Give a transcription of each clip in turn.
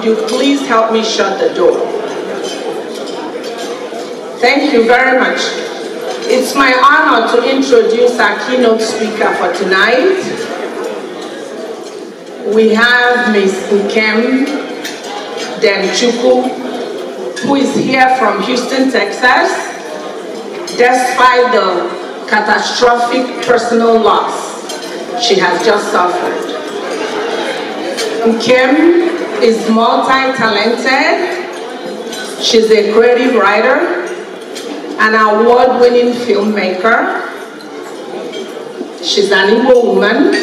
could you please help me shut the door? Thank you very much. It's my honor to introduce our keynote speaker for tonight. We have Ms. Nkem DenChukwu, who is here from Houston, Texas, despite the catastrophic personal loss she has just suffered. Nkem is multi-talented. She's a creative writer, an award-winning filmmaker. She's an Igbo woman.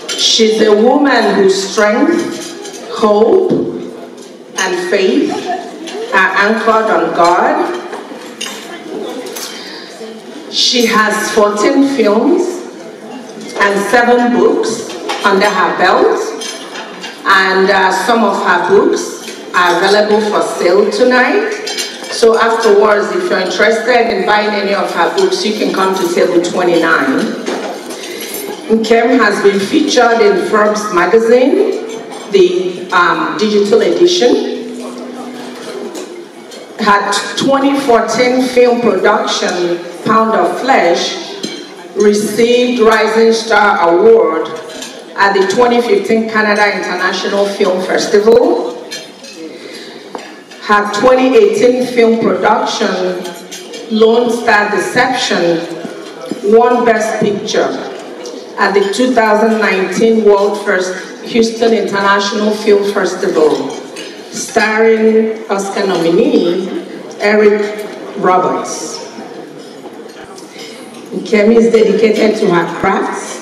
She's a woman whose strength, hope, and faith are anchored on God. She has 14 films and 7 books under her belt, and some of her books are available for sale tonight. So afterwards, if you're interested in buying any of her books, you can come to table 29. Nkem has been featured in Forbes magazine, the digital edition. Her 2014 film production, Pound of Flesh, received Rising Star Award at the 2015 Canada International Film Festival. Her 2018 film production, Lone Star Deception, won Best Picture at the 2019 World First Houston International Film Festival, starring Oscar nominee Eric Roberts. Nkem is dedicated to her crafts.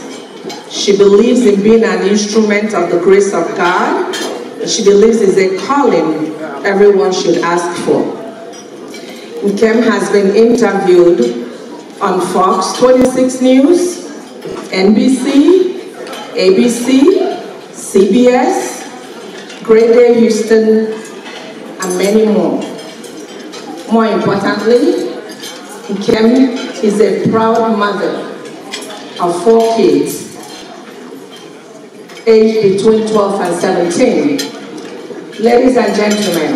She believes in being an instrument of the grace of God. She believes it's a calling everyone should ask for. Nkem has been interviewed on Fox 26 News, NBC, ABC, CBS, Great Day Houston, and many more. More importantly, Nkem is a proud mother of 4 kids, aged between 12 and 17. Ladies and gentlemen,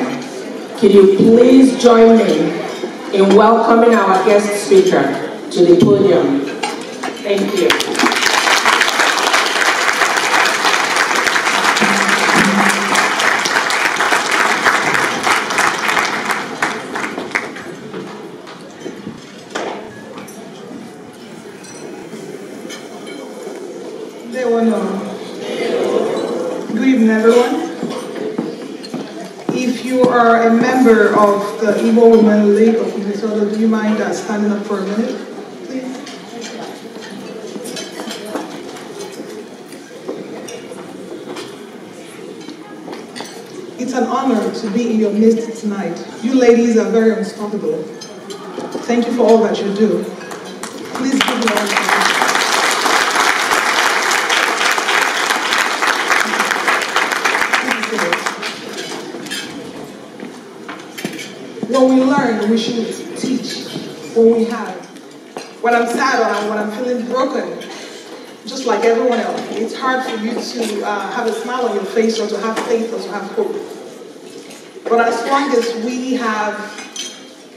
can you please join me in welcoming our guest speaker to the podium? Thank you. Good evening, everyone. If you are a member of the Igbo Women League of Minnesota, do you mind standing up for a minute, please? It's an honor to be in your midst tonight. You ladies are very unstoppable. Thank you for all that you do. Please give me all. When we learn, we should teach what we have. When I'm sad or when I'm feeling broken, just like everyone else, it's hard for you to have a smile on your face or to have faith or to have hope. But as long as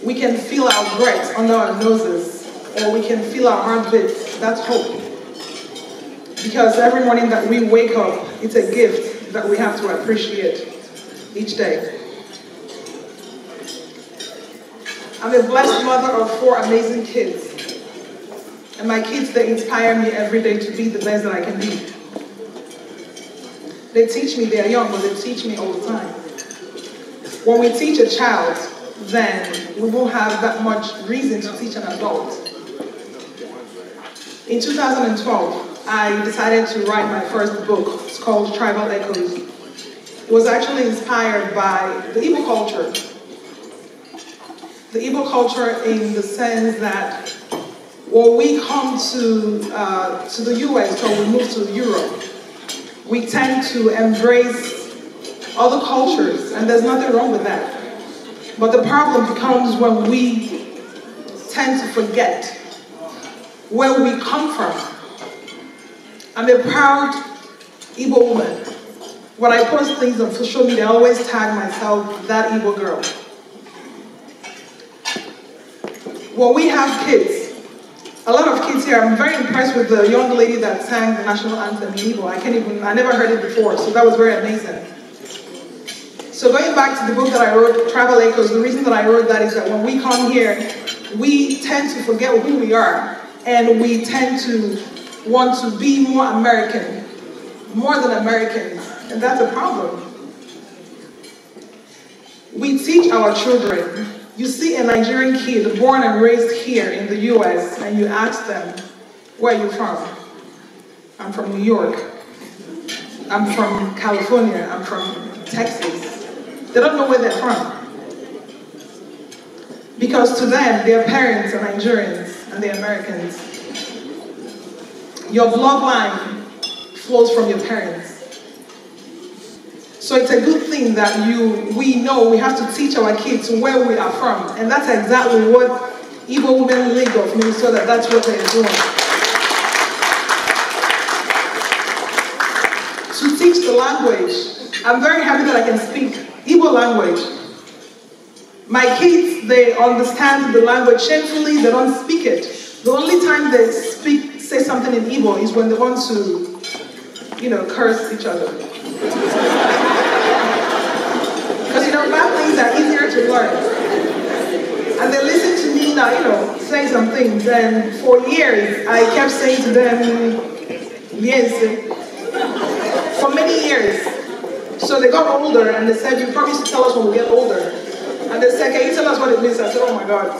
we can feel our breath under our noses, or we can feel our heartbeats, that's hope. Because every morning that we wake up, it's a gift that we have to appreciate each day. I'm a blessed mother of 4 amazing kids. And my kids, they inspire me every day to be the best that I can be. They teach me, they're young, but they teach me all the time. When we teach a child, then we won't have that much reason to teach an adult. In 2012, I decided to write my first book. It's called Tribal Echoes. It was actually inspired by the Igbo culture. The Igbo culture in the sense that when we come to the US or we move to Europe, we tend to embrace other cultures, and there's nothing wrong with that. But the problem becomes when we tend to forget where we come from. I'm a proud Igbo woman. when I post things on social media, I always tag myself, that Igbo girl. When we have kids, a lot of kids here, I'm very impressed with the young lady that sang the national anthem in Igbo. I never heard it before, so that was very amazing. So going back to the book that I wrote, Travel Echoes, the reason that I wrote that is that when we come here, we tend to forget who we are, and we tend to want to be more American, more than Americans, and that's a problem. We teach our children. You see a Nigerian kid born and raised here in the US, and you ask them, where are you from? I'm from New York. I'm from California. I'm from Texas. They don't know where they're from. Because to them, their parents are Nigerians and they're Americans. Your bloodline flows from your parents. So it's a good thing that we know we have to teach our kids where we are from. And that's exactly what Igbo Women League of Minnesota, that's what they're doing. To teach the language, I'm very happy that I can speak Igbo language. My kids, they understand the language shamefully, they don't speak it. The only time they say something in Igbo is when they want to, curse each other. Because, bad things are easier to learn. And they listen to me now, saying some things. And for years, I kept saying to them, yes, for many years. So they got older and they said, you promise to tell us when we get older. And they said, can you tell us what it means? I said, oh my God. I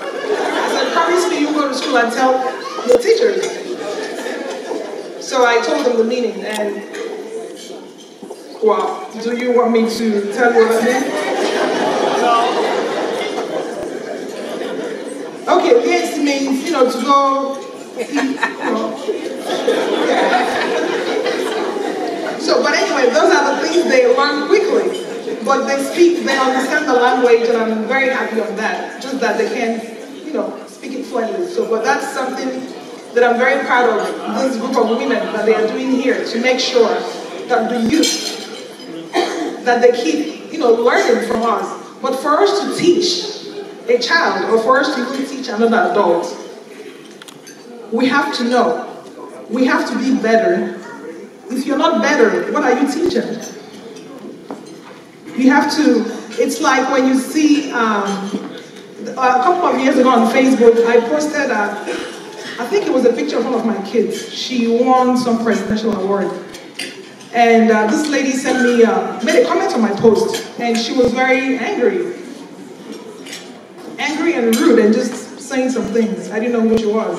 said, promise me you go to school and tell your teachers. So I told them the meaning, and well, do you want me to tell you what it means? Okay, yes means, to go eat, yeah. So, but anyway, those are the things they learn quickly. But they understand the language, and I'm very happy on that. Just that they can, speak it fluently. So, but that's something that I'm very proud of, this group of women that they are doing here, to make sure that the youth, that they keep, learning from us. But for us to teach a child, or for us to even teach another adult, we have to know. We have to be better. If you're not better, what are you teaching? You have to, it's like when you see, a couple of years ago on Facebook, I posted, I think it was a picture of one of my kids. She won some presidential award. And this lady sent me, made a comment on my post, and she was very angry. Angry and rude, and just saying some things. I didn't know who she was.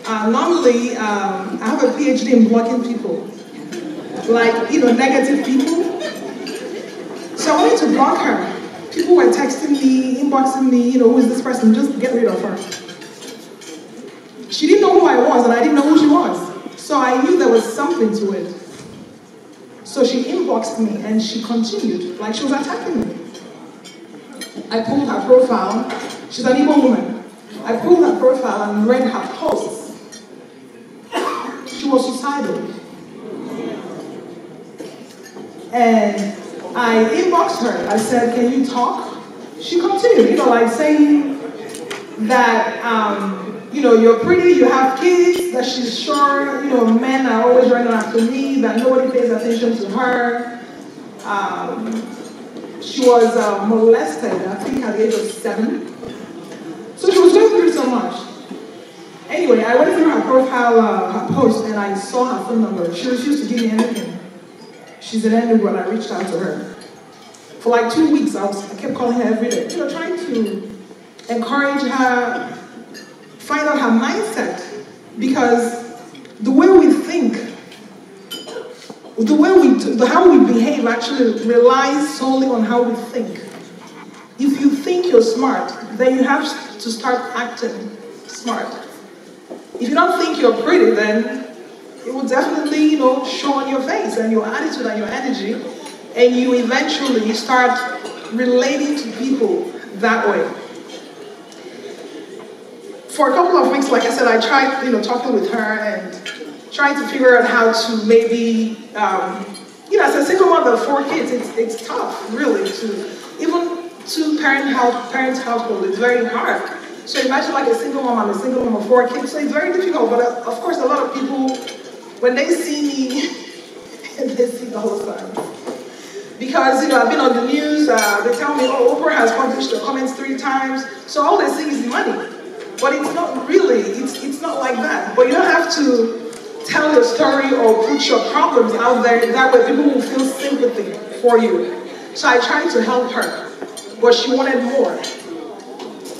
Normally, I have a PhD in blocking people. Like, negative people. So I wanted to block her. People were texting me, inboxing me, who is this person? Just get rid of her. She didn't know who I was, and I didn't know who she was. So I knew there was something to it. So she inboxed me, and she continued, like she was attacking me. I pulled her profile. She's an Igbo woman. I pulled her profile and read her posts. She was suicidal. And I inboxed her. I said, can you talk? She continued, like saying that, you're pretty, you have kids, that she's sure, men are always running after me, that nobody pays attention to her. She was molested, I think at the age of 7. So she was going through so much. Anyway, I went through her profile, her post, and I saw her phone number. She refused to give me anything. She's an Enugu, and I reached out to her. For like 2 weeks, I kept calling her every day, trying to encourage her, find out her mindset, because the way we think, how we behave actually relies solely on how we think. If you think you're smart, then you have to start acting smart. If you don't think you're pretty, then it will definitely, show on your face and your attitude and your energy, and you eventually start relating to people that way. For a couple of weeks, like I said, I tried, talking with her and trying to figure out how to maybe, as a single mother of 4 kids, it's tough, really, even to parent household, it's very hard. So imagine like a single mom, I'm a single mom of 4 kids, so it's very difficult. But of course, a lot of people, when they see me, they see the whole side. Because, I've been on the news, they tell me, oh, Oprah has published her comments 3 times, so all they see is money. But it's not really, it's not like that. But you don't have to tell your story or put your problems out there, that way people will feel sympathy for you. So I tried to help her, but she wanted more.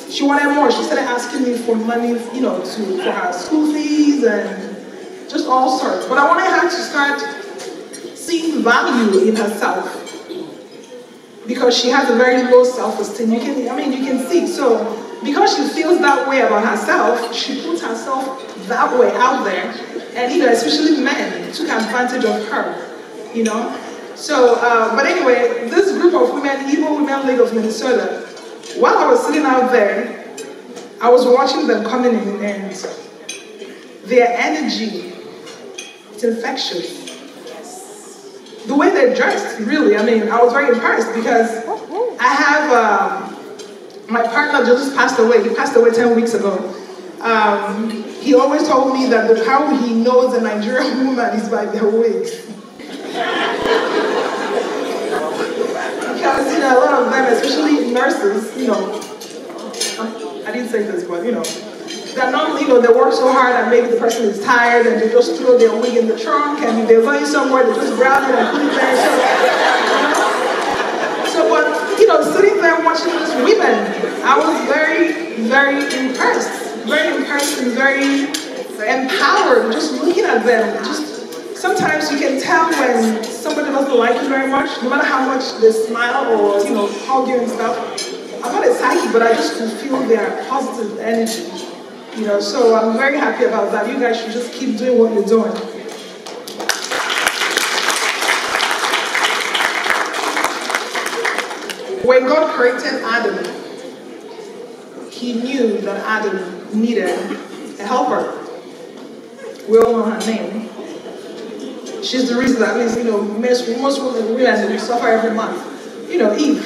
She wanted more. She started asking me for money, for her school fees and just all sorts. But I wanted her to start seeing value in herself, because she has a very low self-esteem. You can see. So because she feels that way about herself, she puts herself that way out there, and especially men took advantage of her, So, but anyway, this group of women, Igbo Women League of Minnesota, while I was sitting out there, I was watching them coming in, and their energy, it's infectious. The way they're dressed, really, I was very impressed, because I have, my partner just passed away. He passed away 10 weeks ago. He always told me that how he knows a Nigerian woman is by their wigs. Because, a lot of them, especially nurses, I didn't say this, but, they're not, they work so hard and maybe the person is tired and they just throw their wig in the trunk, and they're going somewhere, they just grab it and put it there. So, but, sitting there watching these women, I was very, very impressed. Very impressed and very empowered just looking at them. Sometimes you can tell when somebody doesn't like you very much, no matter how much they smile or, hug you and stuff. I'm not a psychic, but I just can feel their positive energy. So I'm very happy about that. You guys should just keep doing what you're doing. When God created Adam, He knew that Adam needed a helper. We all know her name. She's the reason that means, most women realize that we suffer every month. Eve.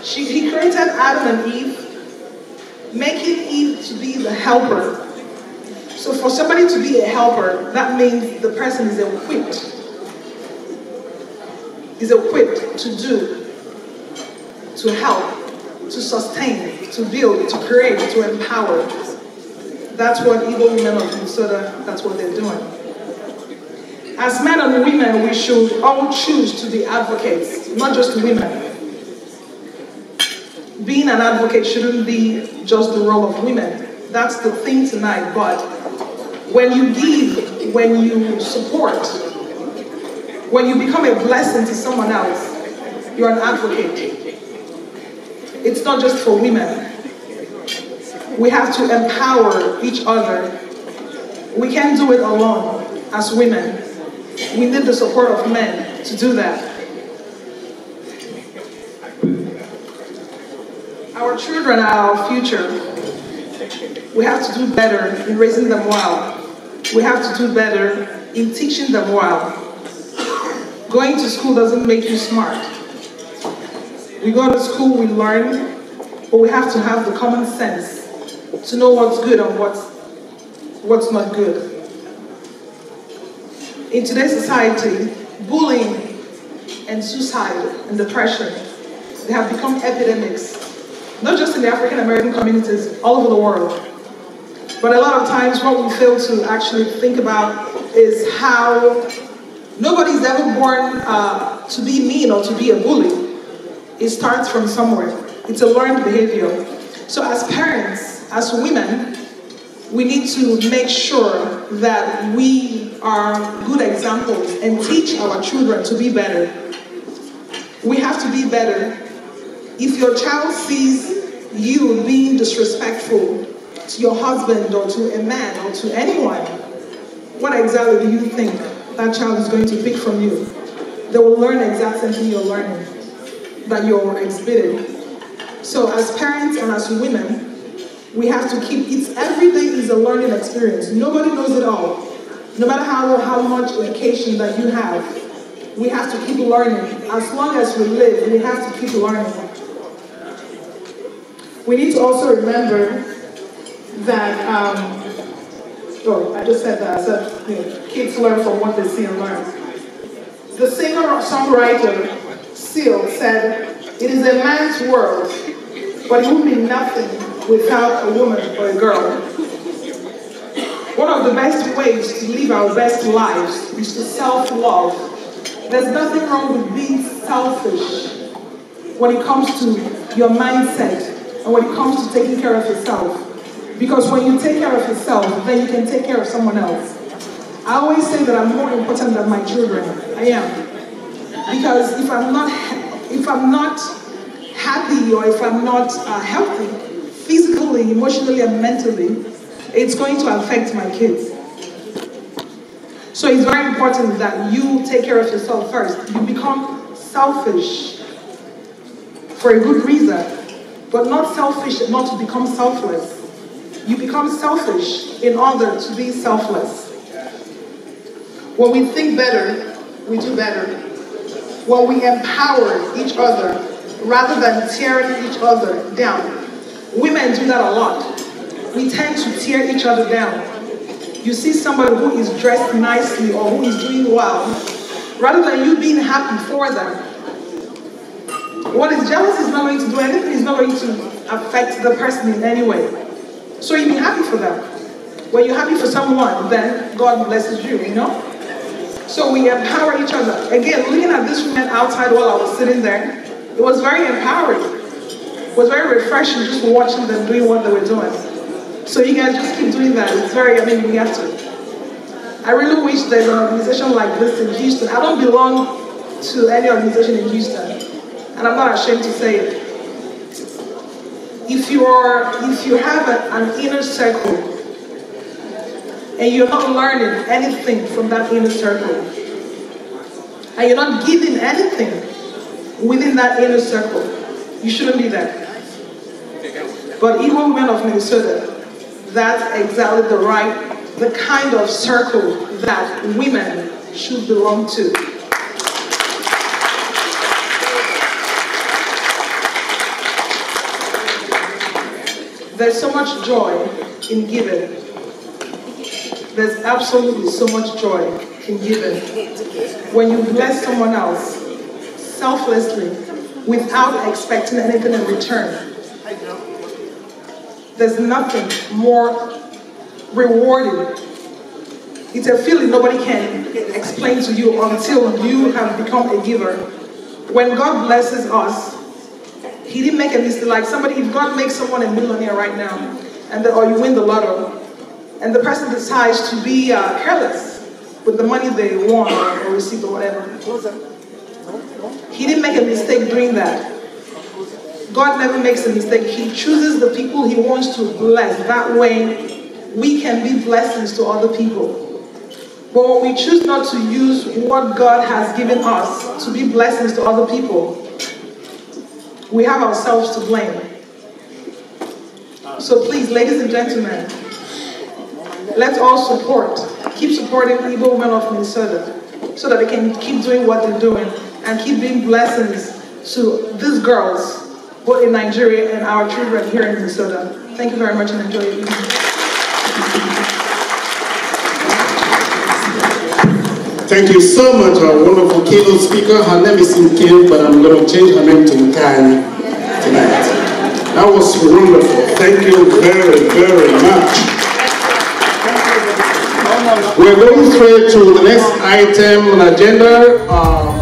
He created Adam and Eve, making Eve to be the helper. So for somebody to be a helper, that means the person is equipped. Is equipped to do, to help, to sustain, to build, to create, to empower. That's what Igbo Women of Minnesota, that's what they're doing. As men and women, we should all choose to be advocates, not just women. Being an advocate shouldn't be just the role of women. That's the thing tonight, but when you give, when you support, when you become a blessing to someone else, you're an advocate. It's not just for women. We have to empower each other. We can't do it alone as women. We need the support of men to do that. Our children are our future. We have to do better in raising them well. We have to do better in teaching them well. Going to school doesn't make you smart. We go to school, we learn, but we have to have the common sense to know what's good and what's not good. In today's society, bullying and suicide and depression, they have become epidemics, not just in the African American communities, all over the world. But a lot of times what we fail to actually think about is how nobody's ever born to be mean or to be a bully. It starts from somewhere. It's a learned behavior. So as parents, as women, we need to make sure that we are good examples and teach our children to be better. We have to be better. If your child sees you being disrespectful to your husband or to a man or to anyone, what exactly do you think that child is going to pick from you? They will learn the exact same thing you're learning, that you're exhibiting. So as parents and as women, we have to keep, every day is a learning experience. Nobody knows it all. No matter how much education that you have, we have to keep learning. As long as we live, we have to keep learning. We need to also remember that, I just said that. I said, kids learn from what they see and learn. The singer-songwriter Seal said, "It is a man's world, but it would be nothing without a woman or a girl." One of the best ways to live our best lives is to self-love. There's nothing wrong with being selfish when it comes to your mindset and when it comes to taking care of yourself. Because when you take care of yourself, then you can take care of someone else. I always say that I'm more important than my children. I am. Because if I'm not happy or if I'm not healthy, physically, emotionally, and mentally, it's going to affect my kids. So it's very important that you take care of yourself first. You become selfish for a good reason, but not selfish not to become selfless. You become selfish in order to be selfless. When we think better, we do better. When we empower each other rather than tearing each other down. Women do that a lot. We tend to tear each other down. You see somebody who is dressed nicely or who is doing well, rather than you being happy for them. What is jealous is not going to do anything, it's not going to affect the person in any way. So you be happy for them. When you're happy for someone, then God blesses you, you know? So we empower each other. Again, looking at this woman outside while I was sitting there, it was very empowering. It was very refreshing just watching them doing what they were doing. So you guys just keep doing that. It's very, we have to. I really wish there's an organization like this in Houston. I don't belong to any organization in Houston, and I'm not ashamed to say it. If you have an inner circle, and you're not learning anything from that inner circle, and you're not giving anything within that inner circle, you shouldn't be there. But Igbo women of Minnesota, that's exactly the kind of circle that women should belong to. There's so much joy in giving. There's absolutely so much joy in giving. When you bless someone else selflessly without expecting anything in return, there's nothing more rewarding. It's a feeling nobody can explain to you until you have become a giver. When God blesses us, He didn't make a mistake. Like if God makes someone a millionaire right now, or you win the lotto, and the person decides to be careless with the money they won or received or whatever, He didn't make a mistake doing that. God never makes a mistake. He chooses the people He wants to bless. That way, we can be blessings to other people. But when we choose not to use what God has given us to be blessings to other people, we have ourselves to blame. So please, ladies and gentlemen, let's all keep supporting Igbo women of Minnesota so that they can keep doing what they're doing and keep being blessings to these girls, both in Nigeria and our children here in Minnesota. Thank you very much and enjoy your evening. Thank you so much, our wonderful keynote speaker. Her name is Nkem, but I'm going to change her name to Nkani tonight. That was wonderful. Thank you very, very much. We're going straight to the next item on the agenda.